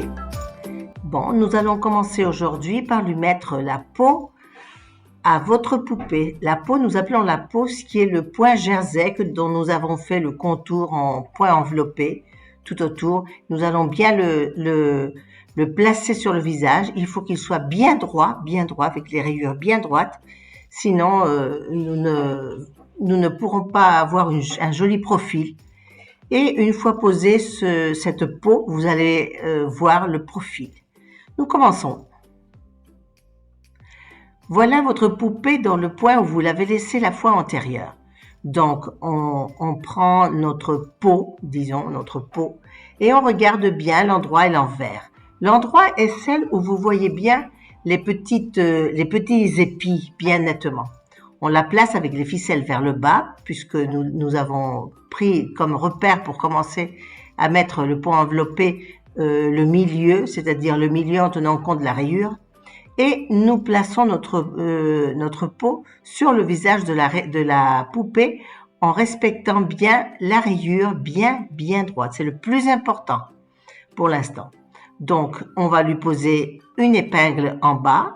poupée. Bon, nous allons commencer aujourd'hui par lui mettre la peau à votre poupée. La peau, nous appelons la peau ce qui est le point jersey dont nous avons fait le contour en point enveloppé tout autour. Nous allons bien le placer sur le visage. Il faut qu'il soit bien droit, avec les rayures bien droites. Sinon, nous ne pourrons pas avoir un joli profil. Et une fois posée cette peau, vous allez voir le profil. Nous commençons. Voilà votre poupée dans le point où vous l'avez laissée la fois antérieure. Donc, on prend notre peau, et on regarde bien l'endroit et l'envers. L'endroit est celle où vous voyez bien les petits épis bien nettement. On la place avec les ficelles vers le bas, puisque nous avons pris comme repère pour commencer à mettre le point enveloppé le milieu, c'est-à-dire le milieu en tenant compte de la rayure. Et nous plaçons notre peau sur le visage de la poupée en respectant bien la rayure bien droite. C'est le plus important pour l'instant. Donc, on va lui poser une épingle en bas.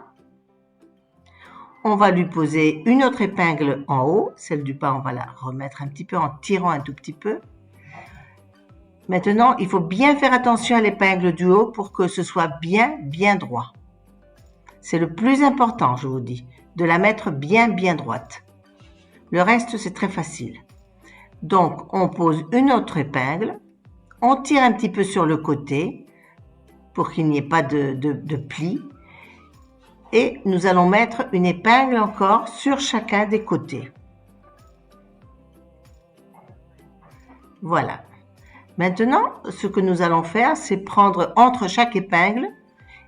On va lui poser une autre épingle en haut. Celle du bas, on va la remettre un petit peu en tirant un tout petit peu. Maintenant, il faut bien faire attention à l'épingle du haut pour que ce soit bien droit. C'est le plus important, je vous dis, de la mettre bien droite. Le reste, c'est très facile. Donc, on pose une autre épingle. On tire un petit peu sur le côté pour qu'il n'y ait pas de plis. Et nous allons mettre une épingle encore sur chacun des côtés. Voilà. Maintenant, ce que nous allons faire, c'est prendre entre chaque épingle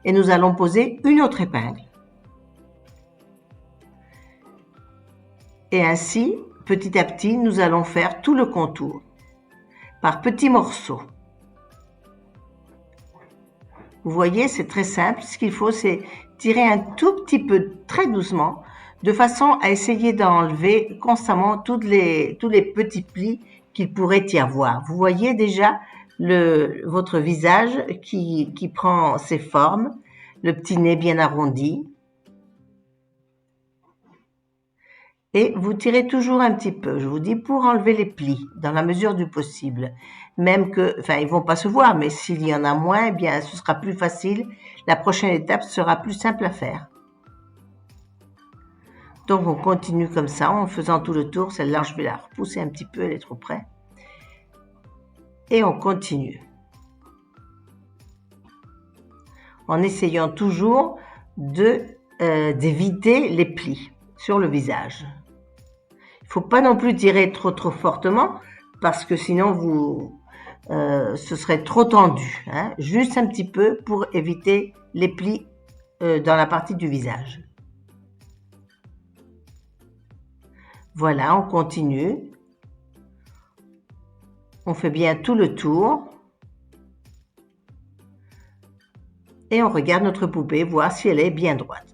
et nous allons poser une autre épingle. Et ainsi, petit à petit, nous allons faire tout le contour par petits morceaux. Vous voyez, c'est très simple. Ce qu'il faut, c'est tirer un tout petit peu, très doucement, de façon à essayer d'enlever constamment tous les petits plis qu'il pourrait y avoir. Vous voyez déjà votre visage qui prend ses formes, le petit nez bien arrondi. Et vous tirez toujours un petit peu, je vous dis, pour enlever les plis, dans la mesure du possible. Même que, ils vont pas se voir, mais s'il y en a moins, eh bien, ce sera plus facile. La prochaine étape sera plus simple à faire. Donc, on continue comme ça, en faisant tout le tour. Celle-là, je vais la repousser un petit peu, elle est trop près. Et on continue. En essayant toujours d'éviter les plis sur le visage. Il ne faut pas non plus tirer trop fortement parce que sinon ce serait trop tendu. Hein. Juste un petit peu pour éviter les plis dans la partie du visage. Voilà, on continue. On fait bien tout le tour. Et on regarde notre poupée, voir si elle est bien droite.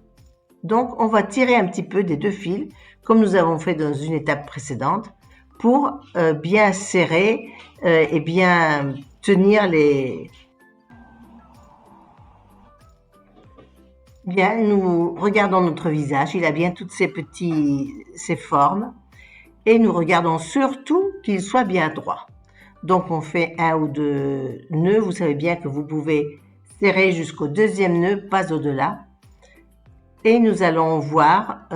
Donc, on va tirer un petit peu des deux fils, comme nous avons fait dans une étape précédente, pour bien serrer et bien tenir les... Bien, nous regardons notre visage, il a bien toutes ses formes, et nous regardons surtout qu'il soit bien droit. Donc, on fait un ou deux nœuds, vous savez bien que vous pouvez serrer jusqu'au deuxième nœud, pas au-delà. Et nous allons voir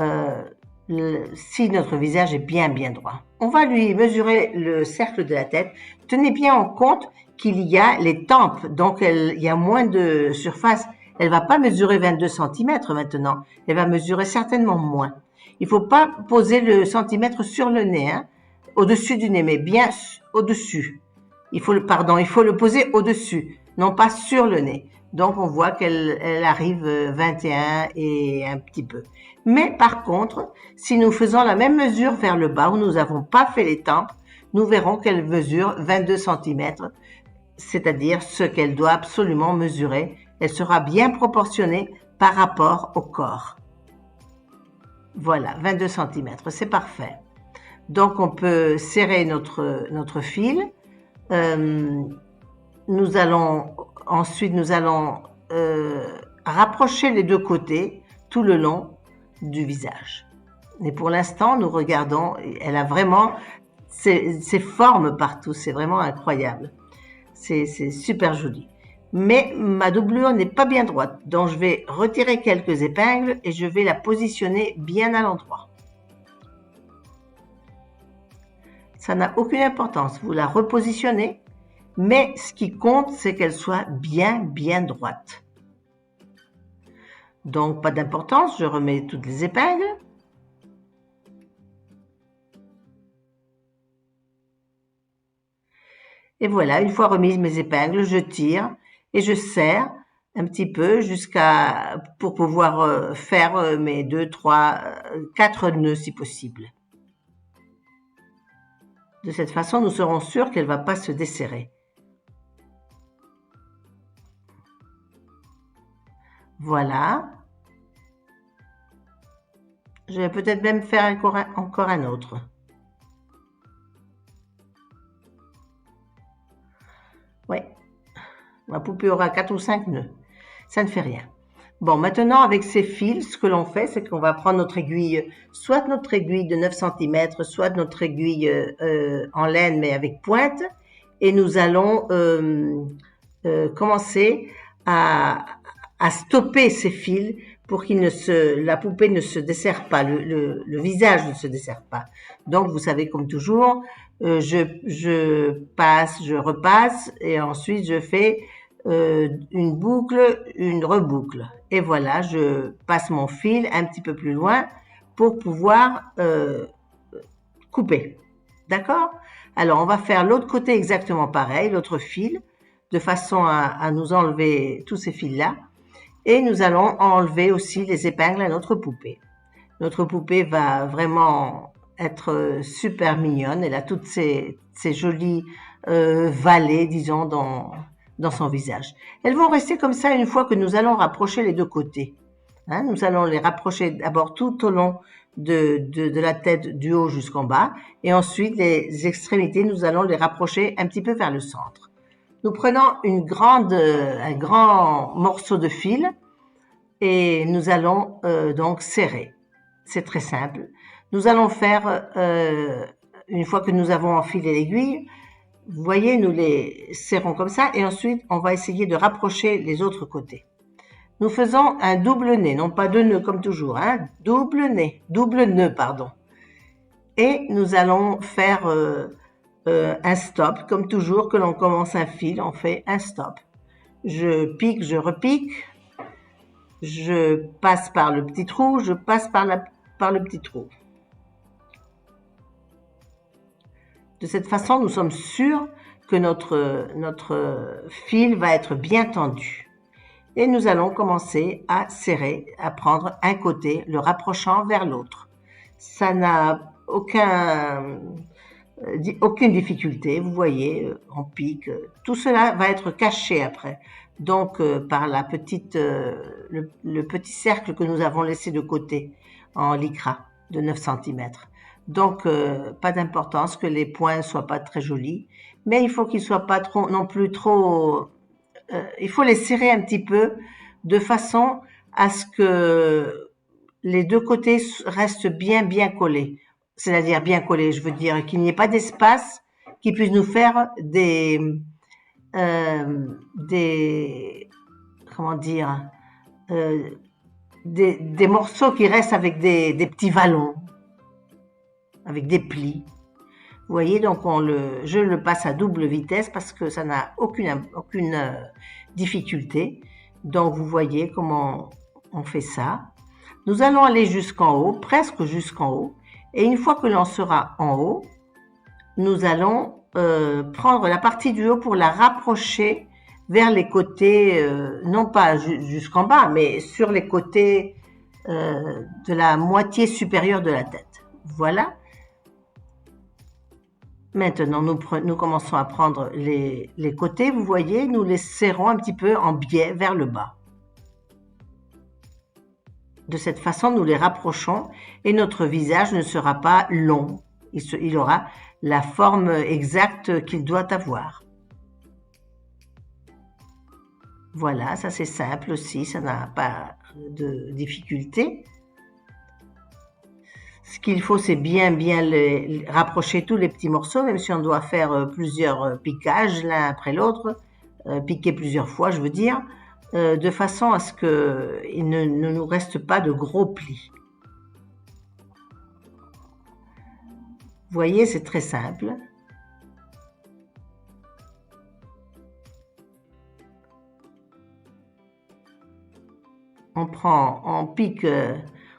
si notre visage est bien droit. On va lui mesurer le cercle de la tête. Tenez bien en compte qu'il y a les tempes, donc il y a moins de surface. Elle va pas mesurer 22 cm maintenant, elle va mesurer certainement moins. Il faut pas poser le centimètre sur le nez, hein, au-dessus du nez, mais bien au-dessus. Il faut le poser au-dessus, non pas sur le nez. Donc, on voit qu'elle arrive 21 et un petit peu. Mais par contre, si nous faisons la même mesure vers le bas, où nous n'avons pas fait les tempes, nous verrons qu'elle mesure 22 cm, c'est-à-dire ce qu'elle doit absolument mesurer. Elle sera bien proportionnée par rapport au corps. Voilà, 22 cm, c'est parfait. Donc, on peut serrer notre fil. Nous allons ensuite, nous allons rapprocher les deux côtés tout le long du visage. Et pour l'instant, nous regardons, elle a vraiment ses formes partout, c'est vraiment incroyable. C'est super joli. Mais ma doublure n'est pas bien droite, donc je vais retirer quelques épingles et je vais la positionner bien à l'endroit. Ça n'a aucune importance, vous la repositionnez, mais ce qui compte, c'est qu'elle soit bien droite. Donc, pas d'importance, je remets toutes les épingles. Et voilà, une fois remises mes épingles, je tire et je serre un petit peu pour pouvoir faire mes 2, 3, 4 nœuds si possible. De cette façon, nous serons sûrs qu'elle ne va pas se desserrer. Voilà. Je vais peut-être même faire encore un autre. Oui, ma poupée aura 4 ou 5 nœuds. Ça ne fait rien. Bon, maintenant, avec ces fils, ce que l'on fait, c'est qu'on va prendre notre aiguille, soit notre aiguille de 9 cm, soit notre aiguille en laine, mais avec pointe, et nous allons commencer à stopper ces fils pour la poupée ne se desserre pas, le visage ne se desserre pas. Donc, vous savez, comme toujours, je passe, je repasse, et ensuite je fais une boucle, une reboucle. Et voilà, je passe mon fil un petit peu plus loin pour pouvoir couper. D'accord? Alors, on va faire l'autre côté exactement pareil, l'autre fil, de façon à nous enlever tous ces fils-là. Et nous allons enlever aussi les épingles à notre poupée. Notre poupée va vraiment être super mignonne. Elle a toutes ces jolies vallées, disons, dans son visage. Elles vont rester comme ça une fois que nous allons rapprocher les deux côtés. Hein, nous allons les rapprocher d'abord tout au long de la tête du haut jusqu'en bas. Et ensuite, les extrémités, nous allons les rapprocher un petit peu vers le centre. Nous prenons un grand morceau de fil et nous allons donc serrer. C'est très simple. Nous allons faire, une fois que nous avons enfilé l'aiguille, vous voyez, nous les serrons comme ça et ensuite on va essayer de rapprocher les autres côtés. Nous faisons un double nœud, non pas deux nœuds comme toujours, hein, double nœud, pardon. Et nous allons faire un stop, comme toujours que l'on commence un fil, on fait un stop. Je pique, je repique, je passe par le petit trou, je passe par le petit trou. De cette façon, nous sommes sûrs que notre fil va être bien tendu. Et nous allons commencer à serrer, à prendre un côté, le rapprochant vers l'autre. Ça n'a aucune difficulté, vous voyez, on pique. Tout cela va être caché après. Donc, par le petit cercle que nous avons laissé de côté en lycra de 9 cm. Donc, pas d'importance que les points ne soient pas très jolis, mais il faut qu'ils ne soient pas non plus trop... il faut les serrer un petit peu de façon à ce que les deux côtés restent bien collés. C'est-à-dire bien collés, je veux dire qu'il n'y ait pas d'espace qui puisse nous faire comment dire, des morceaux qui restent avec des petits vallons, avec des plis. Vous voyez, donc je le passe à double vitesse parce que ça n'a aucune difficulté. Donc vous voyez comment on fait ça. Nous allons aller jusqu'en haut, presque jusqu'en haut. Et une fois que l'on sera en haut, nous allons prendre la partie du haut pour la rapprocher vers les côtés, non pas jusqu'en bas, mais sur les côtés de la moitié supérieure de la tête. Voilà. Maintenant, nous commençons à prendre les côtés. Vous voyez, nous les serrons un petit peu en biais vers le bas. De cette façon, nous les rapprochons et notre visage ne sera pas long. Il aura la forme exacte qu'il doit avoir. Voilà, ça c'est simple aussi, ça n'a pas de difficulté. Ce qu'il faut, c'est bien rapprocher tous les petits morceaux, même si on doit faire plusieurs piquages l'un après l'autre, piquer plusieurs fois, je veux dire, de façon à ce qu'il ne nous reste pas de gros plis. Vous voyez, c'est très simple. On pique,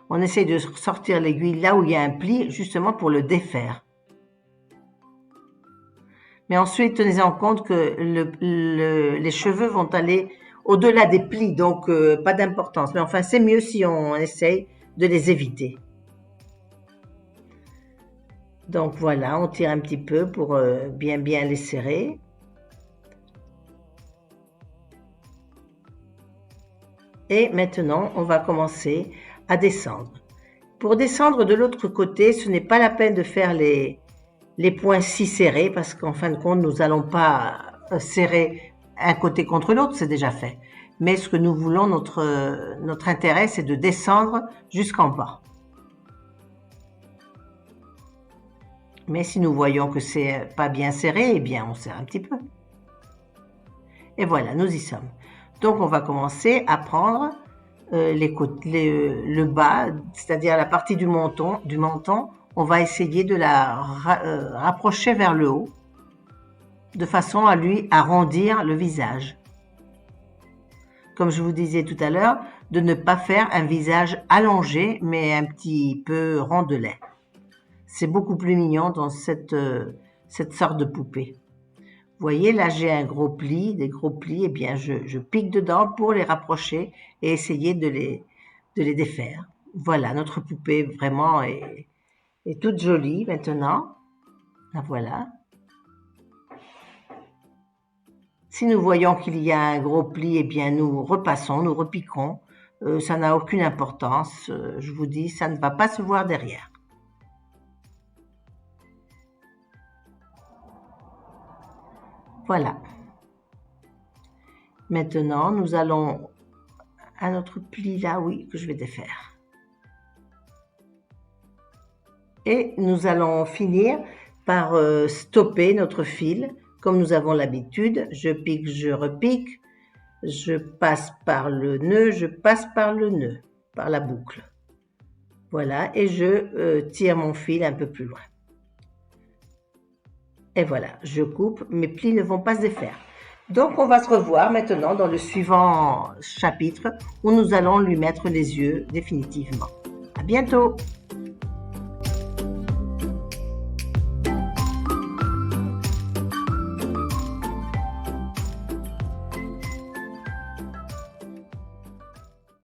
on essaye de sortir l'aiguille là où il y a un pli, justement pour le défaire. Mais ensuite, tenez en compte que les cheveux vont aller au-delà des plis, donc pas d'importance. Mais enfin, c'est mieux si on essaye de les éviter. Donc voilà, on tire un petit peu pour bien les serrer. Et maintenant, on va commencer à descendre. Pour descendre de l'autre côté, ce n'est pas la peine de faire les points si serrés parce qu'en fin de compte, nous n'allons pas serrer un côté contre l'autre, c'est déjà fait. Mais ce que nous voulons, notre intérêt, c'est de descendre jusqu'en bas. Mais si nous voyons que c'est pas bien serré, eh bien, on serre un petit peu. Et voilà, nous y sommes. Donc, on va commencer à prendre le bas, c'est-à-dire la partie du menton. On va essayer de la rapprocher vers le haut, de façon à lui arrondir le visage. Comme je vous disais tout à l'heure, de ne pas faire un visage allongé, mais un petit peu rondelet. C'est beaucoup plus mignon dans cette sorte de poupée. Vous voyez, là, j'ai des gros plis, eh bien, je pique dedans pour les rapprocher et essayer de les défaire. Voilà, notre poupée vraiment est toute jolie maintenant. La voilà. Si nous voyons qu'il y a un gros pli, eh bien, nous repassons, nous repiquons. Ça n'a aucune importance. Je vous dis, ça ne va pas se voir derrière. Voilà. Maintenant, nous allons à notre pli là, oui, que je vais défaire. Et nous allons finir par stopper notre fil, comme nous avons l'habitude. Je pique, je repique, je passe par le nœud, je passe par le nœud, par la boucle. Voilà, et je tire mon fil un peu plus loin. Et voilà, je coupe, mes plis ne vont pas se défaire. Donc, on va se revoir maintenant dans le suivant chapitre où nous allons lui mettre les yeux définitivement. À bientôt!